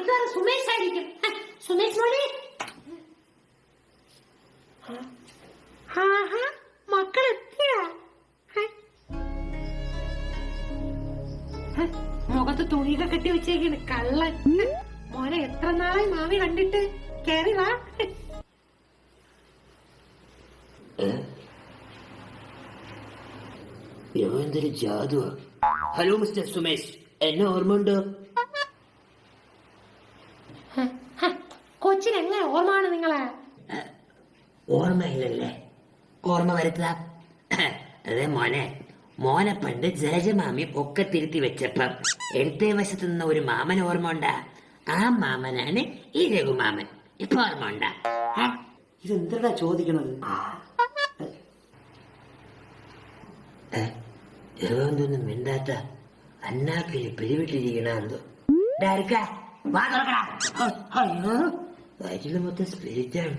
മിക്കവാറും സുമേഷ് ആയിരിക്കും. സുമേഷ് മോനെ, മക്കൾ എത്തിയാ? മുഖത്ത് തുണിയൊക്കെ കെട്ടി വെച്ചേക്കാണ് കള്ളൻ. മോനെ, എത്ര നാളായി മാമി കണ്ടിട്ട്? കേറി വാ. എന്തൊരു ജാതുവാ. ഹലോ മിസ്റ്റർ സുമേഷ്, എന്നെ ഓർമ്മയുണ്ടോ? കൊച്ചിനെങ്ങനെ ഓർമ്മയാണ് നിങ്ങളെ? ഓർമ്മയില്ലല്ലേ? ഓർമ്മ വരുത്താം. അതെ മോനെ പണ്ട് ജലജമാമി പൊക്കത്തിരുത്തി വെച്ചപ്പം എടുത്തേ വശത്ത് നിന്ന ഒരു മാമൻ ഓർമ്മ ഉണ്ടാ? ആ മാമനാണ് ഈ രഘുമാമൻ. ഇപ്പൊ ഓർമ്മ ഉണ്ടാ? ഇതെന്താ ചോദിക്കണത്? ഇതൊന്നും മിണ്ടാത്ത അന്നാക്കില് പിരിവിട്ടിരിക്കണോ? വയറ്റില് മൊത്തം സ്പിരിറ്റാണ്.